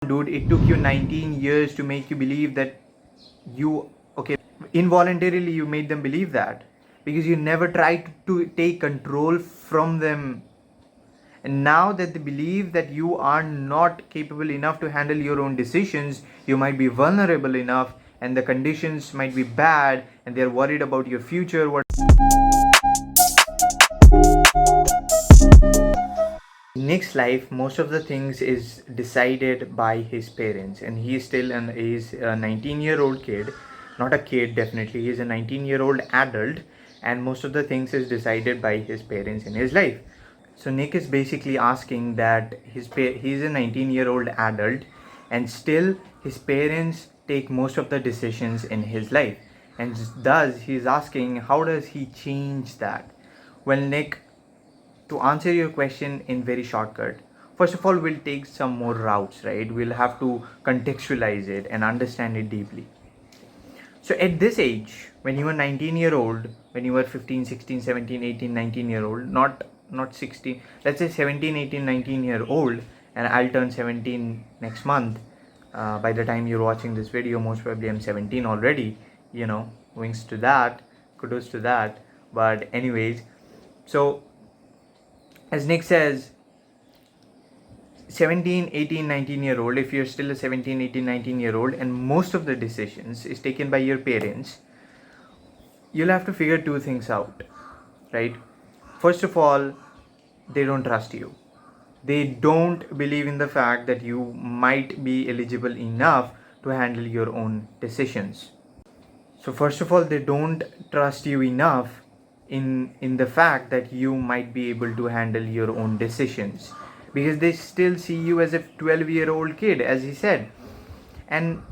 Dude, it took you 19 years to make you believe that you, okay, involuntarily you made them believe that because you never tried to take control from them. And now that they believe that you are not capable enough to handle your own decisions, you might be vulnerable enough and the conditions might be bad and they're worried about your future. Nick's life, most of the things is decided by his parents, and he's a 19-year-old kid, not a kid definitely. He's a 19-year-old adult, and most of the things is decided by his parents in his life. So Nick is basically asking that he's a 19-year-old adult, and still his parents take most of the decisions in his life, and thus he's asking how does he change that? Well, Nick, to answer your question in very shortcut, first of all we'll take some more routes, right? We'll have to contextualize it and understand it deeply. So at this age, when you were 19-year-old, when you were 15, 16, 17, 18, 19-year-old, not 16, let's say 17, 18, 19-year-old, and I'll turn 17 next month. By the time you're watching this video, most probably I'm 17 already, wings to that, kudos to that. But anyways, so as Nick says, 17, 18, 19-year-old, if you're still a 17, 18, 19-year-old and most of the decisions is taken by your parents, you'll have to figure two things out, right? First of all, they don't trust you. They don't believe in the fact that you might be eligible enough to handle your own decisions. So first of all, they don't trust you enough in the fact that you might be able to handle your own decisions, because they still see you as a 12-year-old kid, as he said, and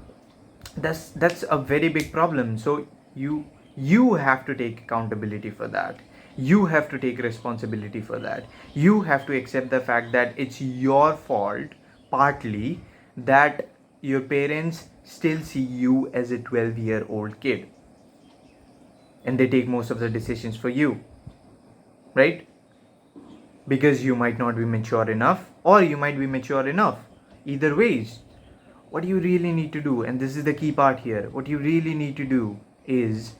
that's a very big problem. So you have to take accountability for that. You have to take responsibility for that. You have to accept the fact that it's your fault partly that your parents still see you as a 12-year-old kid and they take most of the decisions for you, right? Because you might not be mature enough or you might be mature enough. Either ways, what you really need to do, and this is the key part here, what you really need to do is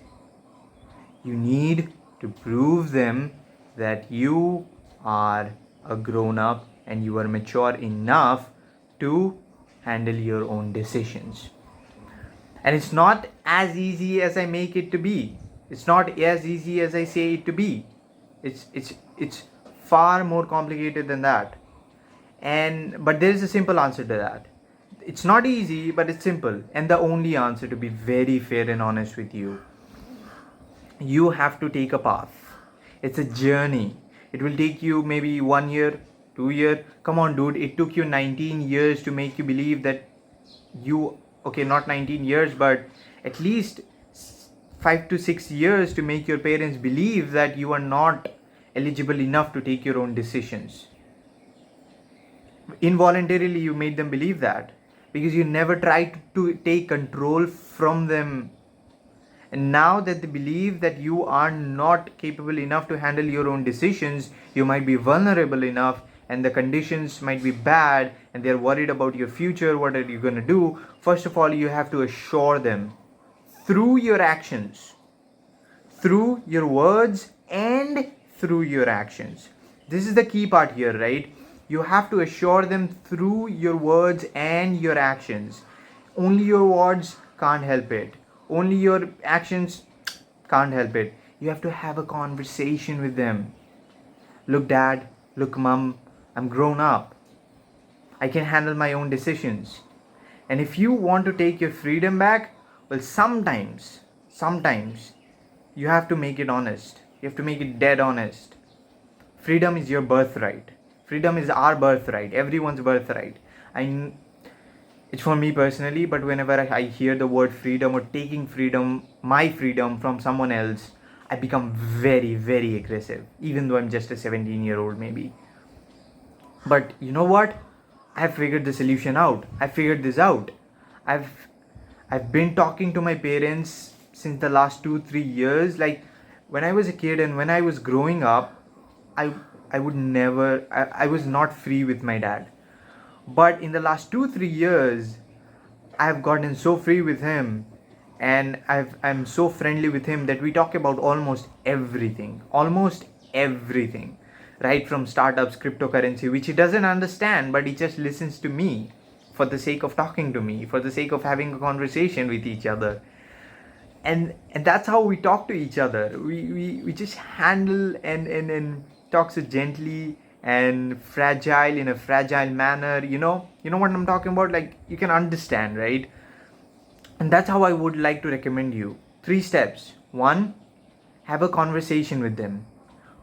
you need to prove them that you are a grown up and you are mature enough to handle your own decisions. And it's not as easy as I make it to be. It's not as easy as I say it to be. It's far more complicated than that. But there is a simple answer to that. It's not easy, but it's simple. And the only answer, to be very fair and honest with you, you have to take a path. It's a journey. It will take you maybe 1 year, 2 year. Come on, dude, it took you 19 years to make you believe that you, okay, not 19 years, but at least 5 to 6 years to make your parents believe that you are not eligible enough to take your own decisions. Involuntarily you made them believe that because you never tried to take control from them. And now that they believe that you are not capable enough to handle your own decisions, you might be vulnerable enough and the conditions might be bad and they're worried about your future. What are you going to do? First of all, you have to assure them through your actions, through your words and through your actions. This is the key part here, right? You have to assure them through your words and your actions. Only your words can't help it. Only your actions can't help it. You have to have a conversation with them. Look, dad, look, mom, I'm grown up. I can handle my own decisions. And if you want to take your freedom back, well, sometimes you have to make it honest. You have to make it dead honest. Freedom is your birthright. Freedom is our birthright, everyone's birthright. It's for me personally, but whenever I hear the word freedom or taking freedom, my freedom from someone else, I become very, very aggressive, even though I'm just a 17-year-old maybe. But you know what? I've figured the solution out. I figured this out. I've been talking to my parents since the last 2-3 years. Like when I was a kid and when I was growing up, I was not free with my dad. But in the last 2-3 years, I've gotten so free with him, and I'm so friendly with him that we talk about almost everything, right from startups, cryptocurrency, which he doesn't understand, but he just listens to me for the sake of talking to me, for the sake of having a conversation with each other. And that's how we talk to each other. We just handle and talk so gently and fragile in a fragile manner. You know what I'm talking about, like, you can understand, right? And that's how I would like to recommend you 3 steps. One, have a conversation with them.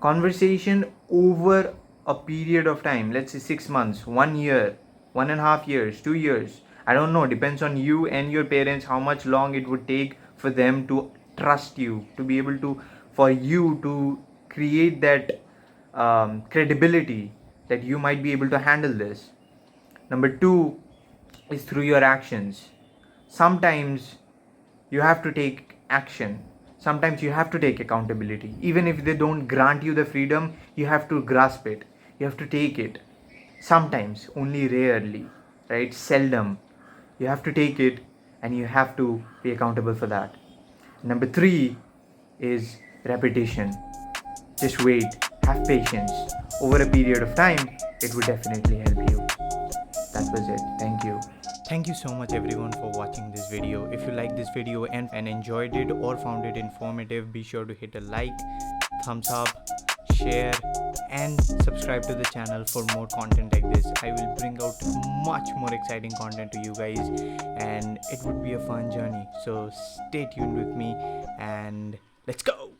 Conversation over a period of time, let's say 6 months, 1 year, 1.5 years, 2 years. I don't know, depends on you and your parents how much long it would take for them to trust you, to be able to, for you to create that credibility that you might be able to handle this. Number two is through your actions. Sometimes you have to take action. Sometimes you have to take accountability. Even if they don't grant you the freedom, you have to grasp it. You have to take it. Sometimes, only rarely, right? Seldom. You have to take it and you have to be accountable for that. Number three is repetition. Just wait, have patience. Over a period of time, it would definitely help you. That was it. Thank you. Thank you so much everyone for watching this video. If you like this video and enjoyed it or found it informative, be sure to hit a like, thumbs up, share and subscribe to the channel for more content like this. I will bring out much more exciting content to you guys, and it would be a fun journey. So stay tuned with me and let's go.